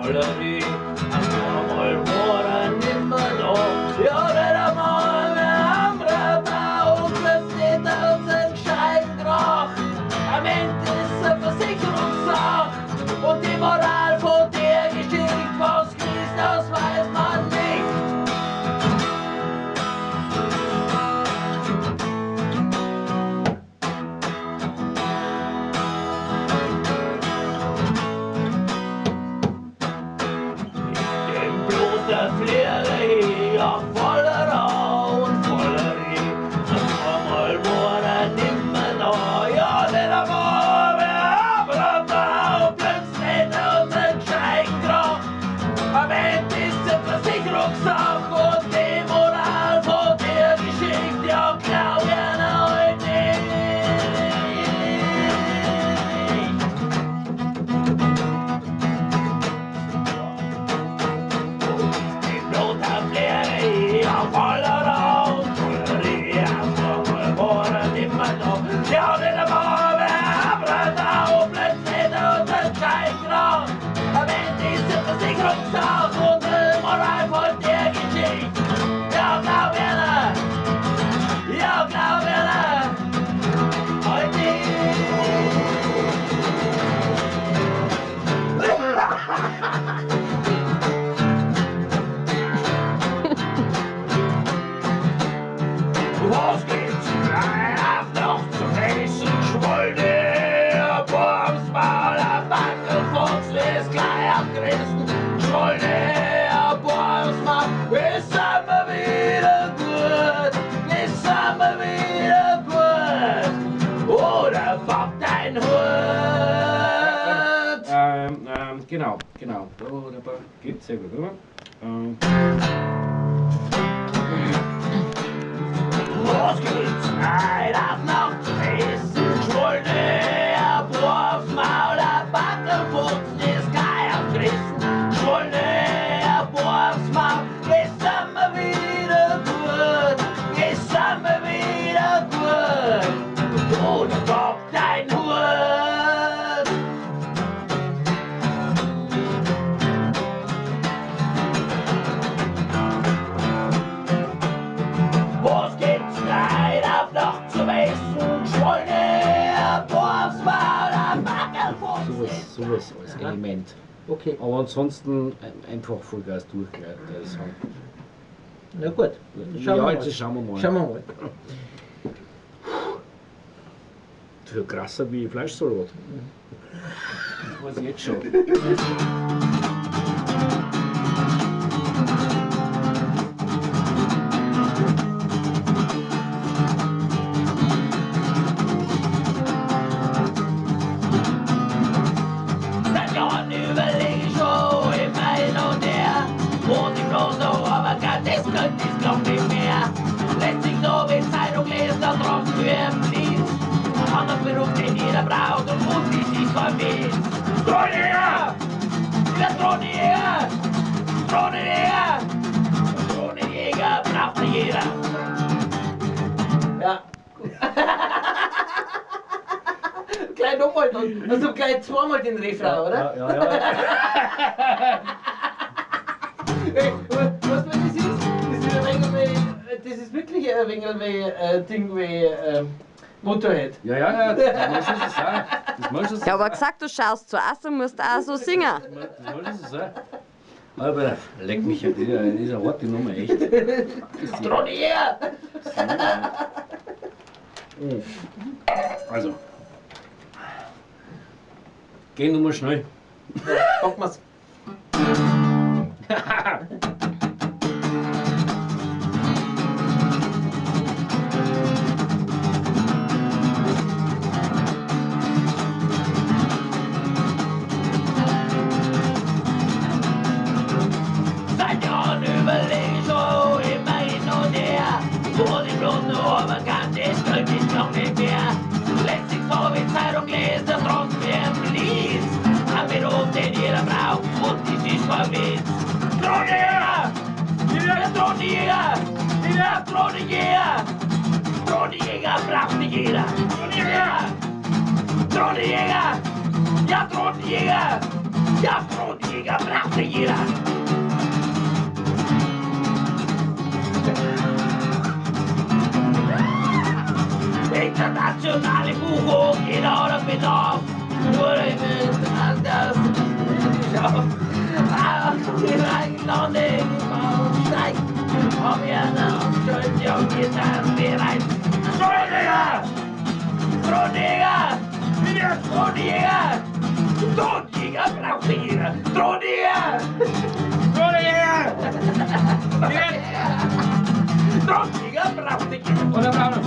Valerie, einmal war er nimmer da. Ja, der Mann, wir haben Rata und plötzlich hat es einen gescheiten Krach. Am Ende ist eine Versicherungssache und die Moral von der Geschichte, was ist, das weiß man nicht. Der Fliege, ja, voller Rau und voller Reh. Einmal war er nimmer da, ja, der war wir da und plötzlich hat er einen gescheiten Krach. Am Ende ist es Versicherungssache und die Moral von der Geschichte, ja, glaub ich noch nicht. Ja, voller Rau, voller Reh, einmal war er nimmer da. Ja, der war wir da und plötzlich hat er einen gescheiten Krach. Am Ende ist es Versicherungssache und die Moral von der Geschichte. Ja, glaub ich, ja, glaub ich, heute was gibt's auf noch zu essen? Schwolde, Bombs, Mauler, Backelfuchs, ist gleich abgerissen. Schwolde, Bombs, Mauler, ist immer wieder gut, ist immer wieder gut. Oder Bob dein Hut. Genau. Da geht's sehr gut, oder? Was gibt's heute auf noch zu essen? Schwolne, Bombs, Mauler, Backelfuchs, ist gleich abgerissen. Schwolne, Bombs, Mauler, ist immer wieder gut, ist immer wieder gut. Oder Bob dein Hut. Was gibt's heute auf noch zu essen? Schwolne, Bombs, Mauler, Backelfuchs. Sowas als Element. Okay, Aber ansonsten einfach Vollgas durchgleiten, der Song. na gut. Jetzt schauen wir mal. Schauen wir mal. Für krasser wie Fleischsalat. Das weiß ich jetzt schon. Seit Jahren überlege ich schon immer hin und her, wo ich bloß noch aber kann, das könnte ich glaub nicht mehr. Letztlich noch in Zeitung lesen, da drauf für ein Fließ. Anderer Beruf, den jeder braucht und wo sie sich vermisst. Drohnenjäger! Der Drohnenjäger! Drohnenjäger! Drohnenjäger braucht nicht jeder. Ja, gut. Gleich nochmal dann. Also gleich zweimal den Refrain, oder? Ja. Ey, was das ist? Das ist ein wenig wie, das ist wirklich ein wenig wie Ding wie Motorhead. Ja, das muss es sein. Das muss es Ja, aber gesagt, du schaust so aus und musst auch so singen. Das muss es sein. Aber leck mich ja, diese harte Nummer, echt. Drohnenjäger! Also. Geh nur mal schnell. Packen wir's. Seit Jahren überlege ich schon immer hin und her, wo ich bloß nur aber kann, das könnte ich noch nicht mehr. Letztlich habe ich Zeitung gelesen, da draußen wie ein Lied. Ein Beruf, den jeder braucht und das ist vermisst. Drohnenjäger! Der Drohnenjäger! Der Drohnenjäger! Drohnenjäger braucht nicht jeder. Drohnenjäger! Drohnenjäger! Ja, Drohnenjäger! Ja, Drohnenjäger! Thronjäger brauchte jeder. Internationale Buchung, jeder hat einen Bedarf. Nur ich will anders. Die Rheinlande steigt. Haben wir eine Entschuldigung, wir sind bereit. Thronjäger! Thronjäger! Thronjäger! Thronjäger braucht jeder! Thronjäger! Thronjäger! Thronjäger braucht jeder! Oder Braune?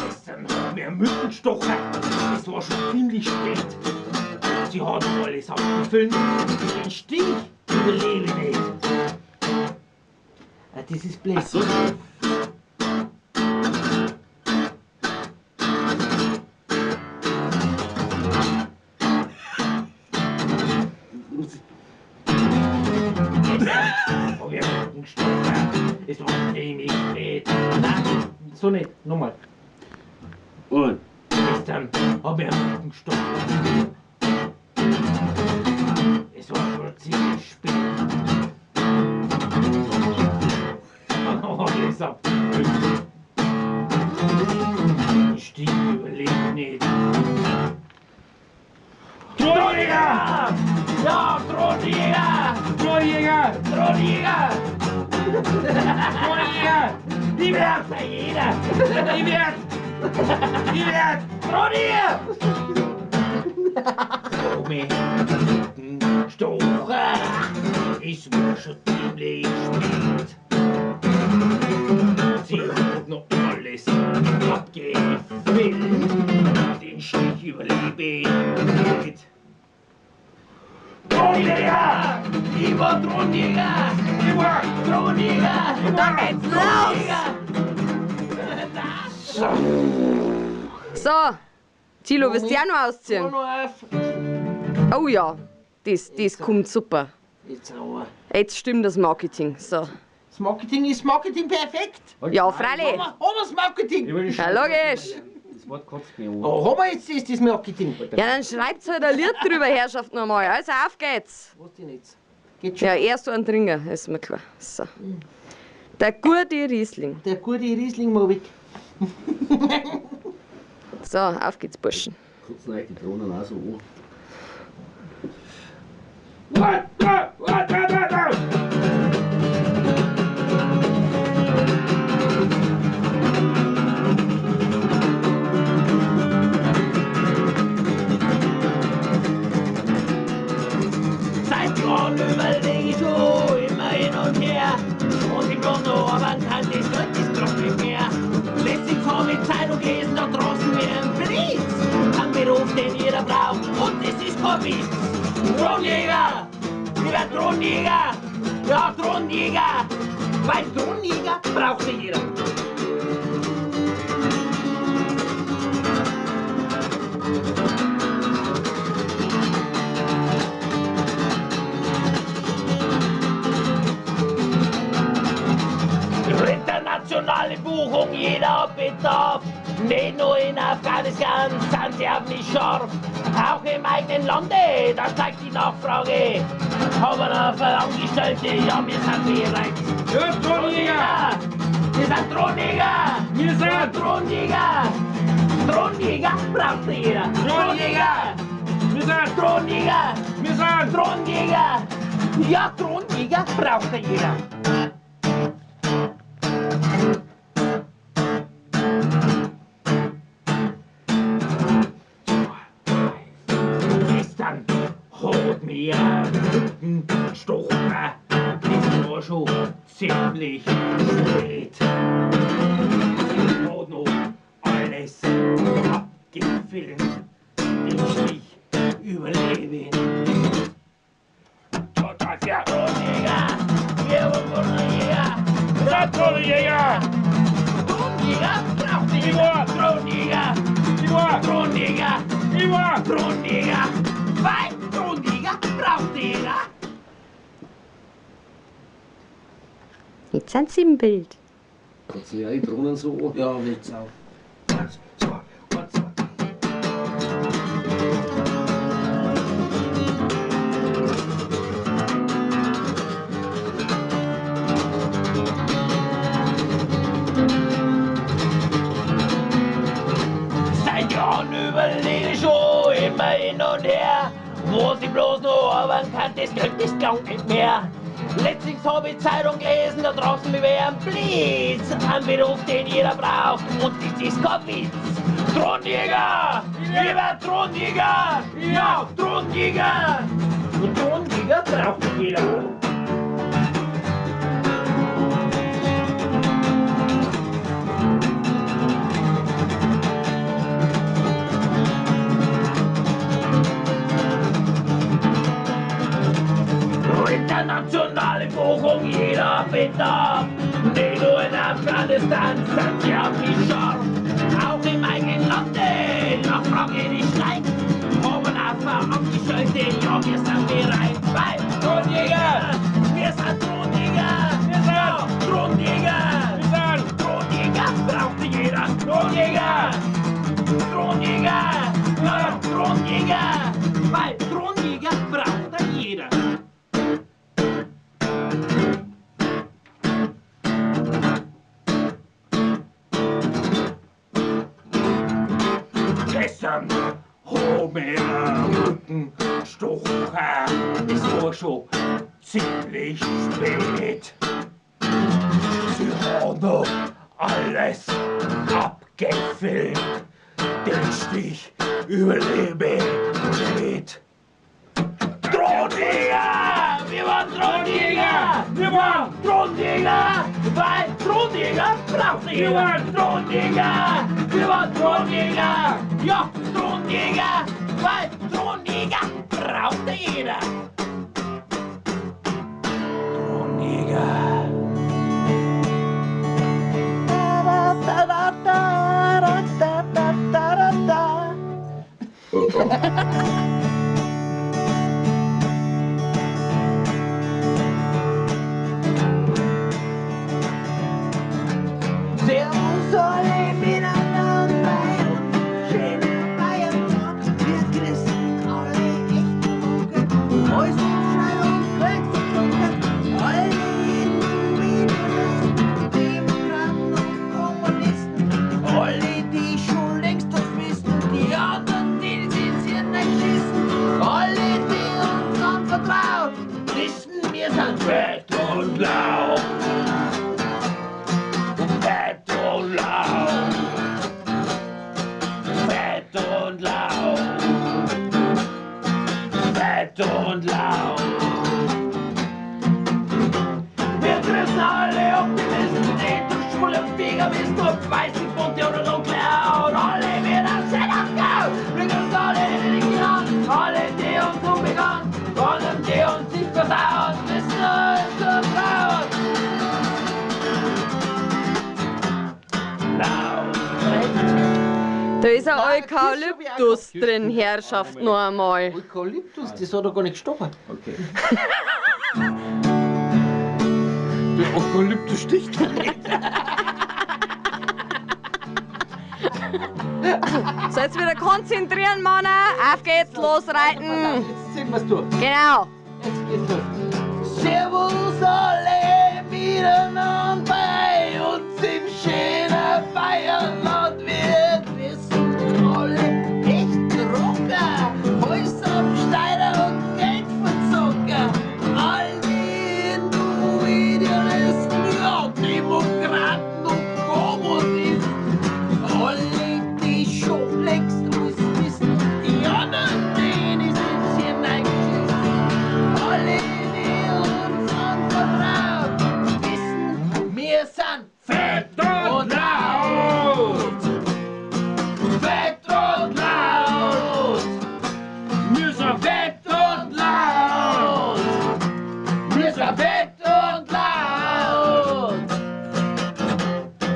Gestern haben wir Mückenstocher. Es war schon ziemlich spät. Sie haben alles abgefüllt. Den Stich überlebe ich nicht. Das ist blöd. So. Aber wir Mückenstocher. Es war ziemlich spät. Nein, so nicht. Nochmal. Und? Gestern haben wir Mückenstocher. Es war schon ziemlich spät. Alles abgefüllt. Die Stiege überlebt nicht. Thronjäger! Ja, Thronjäger! Thronjäger! Thronjäger! Thronjäger! Die braucht ja jeder! Die wird! Die wird! Thronjäger! Stocher! Es war schon ziemlich spät. Sie hat noch alles abgefüllt. Den Stich überlebe ich nicht. Thronjäger! Ich war Thronjäger! Ich war Thronjäger! Da geht's los! So, Thilo, willst du auch noch ausziehen? Oh ja, das kommt super. Jetzt aber. Jetzt stimmt das Marketing. So. Das Marketing ist Marketing perfekt. Ja, freilich. Haben wir das Marketing? Ja, logisch. Das Wort kotzt mich an. Oh, haben wir jetzt das Marketing? Ja, dann schreibt halt ein Lied drüber, Herrschaft, nochmal. Also auf geht's. Was denn jetzt? Geht schon. Ja, erst so ein Trinker, ist mir klar. So. Der gute Riesling. Der gute Riesling mal weg. So, auf geht's, Burschen. Kotzen euch die Drohnen auch so an. Seit Jahren überlege ich schon immer hin und her. Und im Grunde aber kann das doch nicht mehr. Letztens habe ich Zeitung gelesen, da draußen wie ein Blitz. Ein Beruf, den jeder braucht, und das ist kein Witz. Thronjäger! Lieber Thronjäger! Ja, Thronjäger! Weil Thronjäger braucht jeder. Internationale Buchung, jeder hat Bedarf. Nicht nur in Afghanistan sind sie auf mich scharf. Auch im eigenen Lande, da steigt die Nachfrage. Aber da Angestellte, ja, wir sind bereit. Ja, Thronjäger! Wir sind Thronjäger! Wir sind Thronjäger! Thronjäger braucht jeder! Thronjäger! Wir sind! Thronjäger! Wir sind! Thronjäger! Ja, Thronjäger braucht jeder! Gestern hat mir ein Stocher, das war schon ziemlich spät. Sie hat noch alles abgefilmt, den Stich überleben. Ja, Thronjäger! Wir wollen Jäger! Ja, Thronjäger! Thronjäger braucht jeder! Thronjäger! Thronjäger! Thronjäger! Weil Thronjäger braucht jeder! Jetzt sind sie im Bild. Kannst du ja die Drohnen so an? Ja, will's auch. 1, 2, 1, 2. Seit Jahren überlege ich schon immer hin und her, wo sie bloß nur arbeiten kann, das Geld, das glaubt nicht mehr. Letztens habe ich Zeitung gelesen, da draußen wie ein Blitz, ein Beruf, den jeder braucht, und das ist kein Witz. Drohnenjäger, lieber Drohnenjäger, ja, Drohnenjäger. Und Drohnenjäger braucht jeder. Internationale Buchung, jeder Bedarf. Nicht nur in Afghanistan, sind sie auf mich scharf. Auch im eigenen Lande, noch Frage nicht leicht. Haben einfach aufgestellte, ja, wir sind bereit. Bei Drohnenjäger, wir sind Drohnenjäger, wir sind Drohnenjäger, wir sind Drohnenjäger, braucht jeder. Drohnenjäger, Drohnenjäger, ja, Drohnenjäger, bei Drohnenjäger braucht jeder. Gestern haben wir Rücken gestochen. Es war schon ziemlich spät. Sie haben noch alles abgefilmt. Den Stich überlebe nicht. Drohnenjäger! Wir waren Drohnenjäger! Wir waren Drohnenjäger! Weil Drohnenjäger braucht jeder! Wir waren Drohnenjäger! Wir waren Drohnenjäger! Ja, Drohnenjäger! Weil Drohnenjäger braucht jeder! Drohnenjäger! Servus alle miteinander und schöne Feiertag. Wir grüßen alle echten Mucke, Häusenschrei und Quellvertrunken. Alle Individuen, Demokraten und Kommunisten. Alle, die schon längst das wissen, die anderen, die sich nicht schießen. Alle, die uns anvertrauen, wissen, wir sind fett und laut. Fett und laut. Fett und laut. Fett und laut. Wir grüßen alle Optimisten, die durch Schule und Flieger bis durch weiße Bunte oder dunkle Haut. Alle wieder schön aufgehauen. Wir grüßen alle, die nicht gehauen. Alle, die uns unbekannt. Alle, die uns nicht vertrauen. Wissen uns vertrauen. Da ist ein Eukalyptus drin, Herrschaft, noch einmal. Eukalyptus, das hat er gar nicht gestochen. Okay. Der Eukalyptus sticht doch nicht. So, jetzt wieder konzentrieren, Männer. Auf geht's, losreiten. Jetzt ziehen wir's durch. Genau. Jetzt geht's los. Servus alle miteinander bei uns im schönen Feierland. Wir wissen alle echten Rocker, Häuserabsteiger und Geldverzocker. All die Individualisten, ja, Demokraten und Kommunisten. Alle, die schon längst alles wissen, die anderen, die sind hier reingeschissen. Alle, die uns anvertraut, wissen, wir sind fett und laut. Fett und laut. Wir sind fett und laut. Wir sind fett und laut.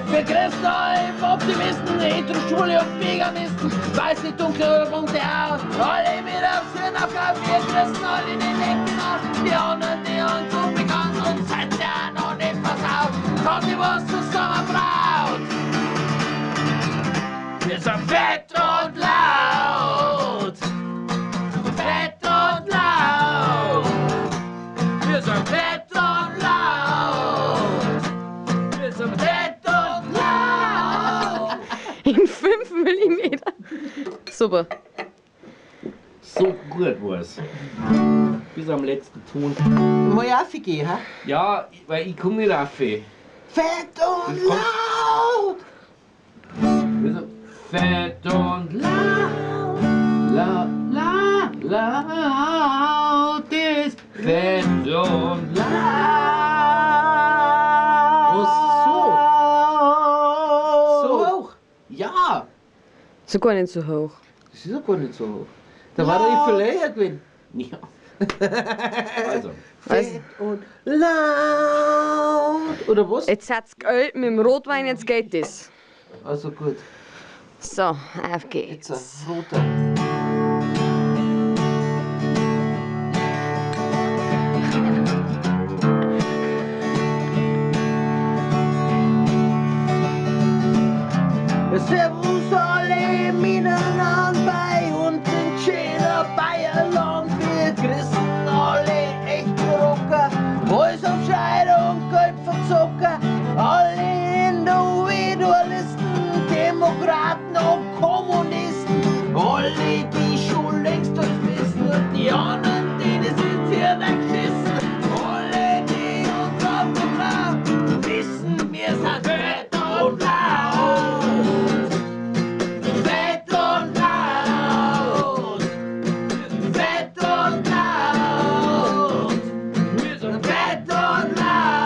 Wir grüßen euch Optimisten, Retro-Schule und Veganisten, weiße, dunkle oder bunte Haut. Alle mit auf schönen Aufgaben, wir grüßen alle den Ecken auf. Die anderen, die uns unbekannt und seid ja noch nicht versaut. super. So gut war's. Bis am letzten Ton. Mal aufgehen, ha? Ja, weil ich komme nicht auf. Fett und laut! Also, fett und laut, laut ist fett und Was, so? So laut. hoch? Ja! So gar nicht so hoch. Das ist ja gar nicht so hoch. Da war doch viel höher gewesen. Ja. Also, Fett und laut! Oder was? Jetzt hat's geölt mit dem Rotwein, jetzt geht das. Also gut. So, auf Jetzt geht's. ein roter. Servus alle miteinander bei uns in schöner Bayerland. Wir grüßen alle echten Rocker, alles auf Scheidung, Geld für Zucker. Alle Individualisten, Demokraten und Kommunisten. Alle, die schon längst alles wissen und die anderen, die sind hier weggeschissen. Alle, die uns aufgebracht wissen, wir sind fett und laut. Fett und laut. Fett und laut. Wir sind fett und laut.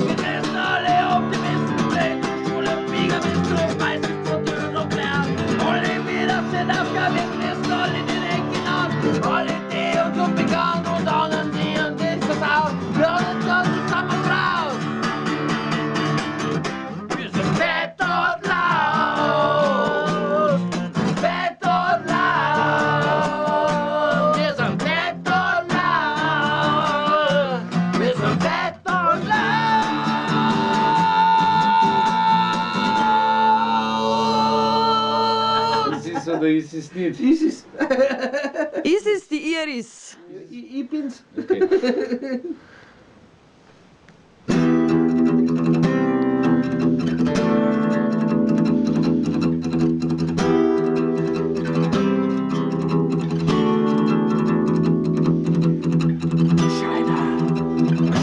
Wir sind alle Optimisten, Blöden, Schule, Flieger, bis zum meisten Kulturen und Lärm. Alle wieder sind aufgeweckt, wissen alle die Denken an. Alle, die uns unbekannt und anderen, die uns nicht versaut. Wir haben uns zusammen raus. Wir sind fett und laut. Fett und laut. Wir sind fett und laut. Wir sind fett und laut. ist es oder ist es nicht? Ist es? Ist es die Iris? Ich bin's. Okay. Scheiner,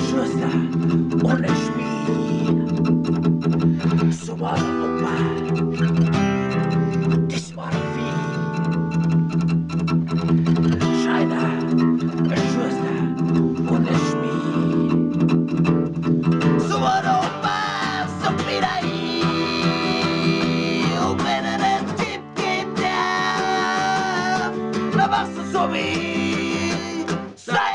Schuster ohne Schmied. So war der Opa, das war der Vieh. Scheiner, Schuster ohne Schmied. So war der Opa, so wieder ich. Und wenn einen Tipp gibt, ja, dann machst du so wie sei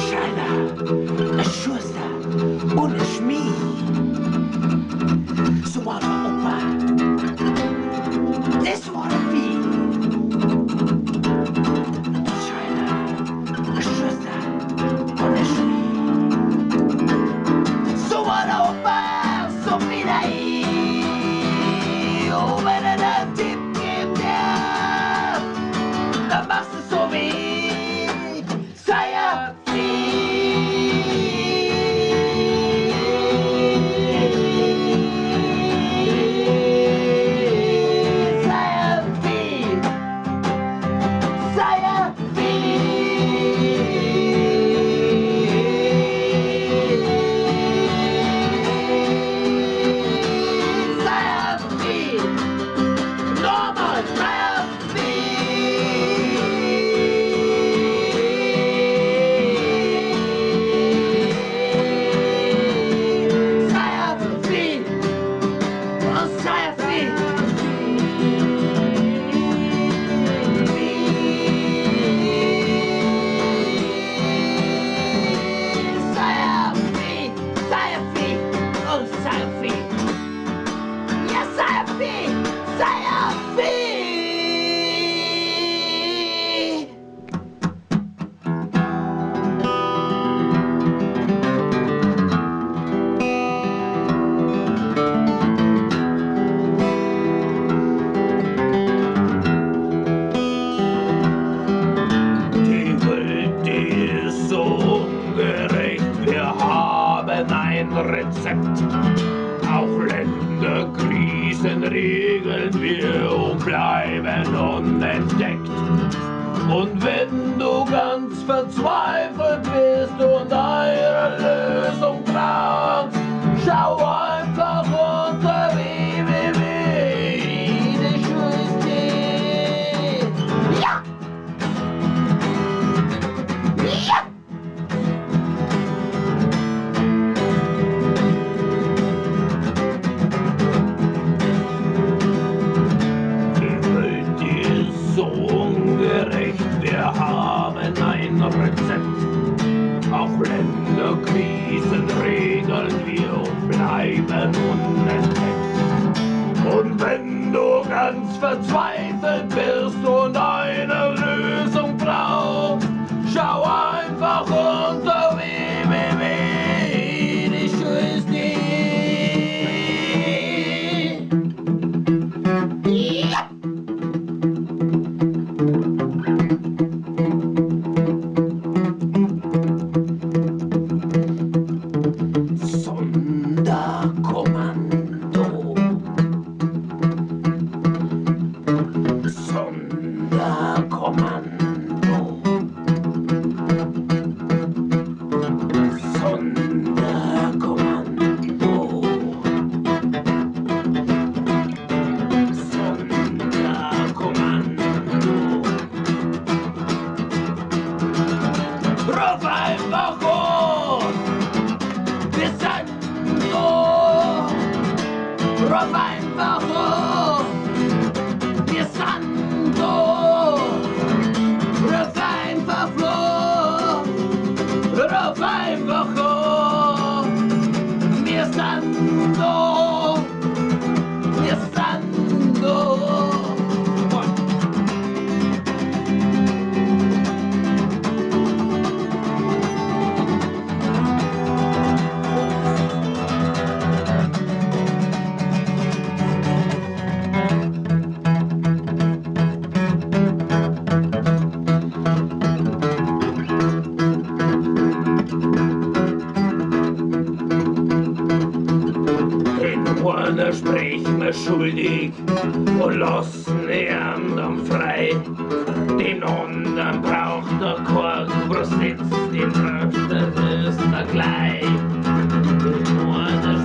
Scheiner, Schuster ohne Schmied. So war der Opa, das war der Vieh. Scheiner, Schuster ohne Schmied. So war der Opa, so wieder ich. Oh, wenn er einen Tipp gibt, ja, dann machst du so wie ich. Sei er Krisen regeln wir und bleiben unentdeckt. Und wenn du ganz verzweifelt bist und eine Lösung brauchst, schau einfach unter www.ideschule.de. Ja! Ja! Die Welt ist so ungerecht, wir haben ein Rezept. Auch Länderkrisen regeln wir und bleiben unentdeckt. Und wenn du ganz verzweifelt bist und eine Lösung brauchst, schau einfach unter www.ideschule.de. Ja! Sonderkommando. Sonderkommando. Sonderkommando. Sonderkommando. Ruf einfach an! Wir sind so! Ruf einfach an! Wir sind so! Ruf einfach an! Ruf einfach an! Wir sind so! Wir sind so! Einer spricht mir schuldig und lassen ihn dann frei. Den anderen braucht der Kork, wo sitzt den Rest, das ist der gleich. Den einen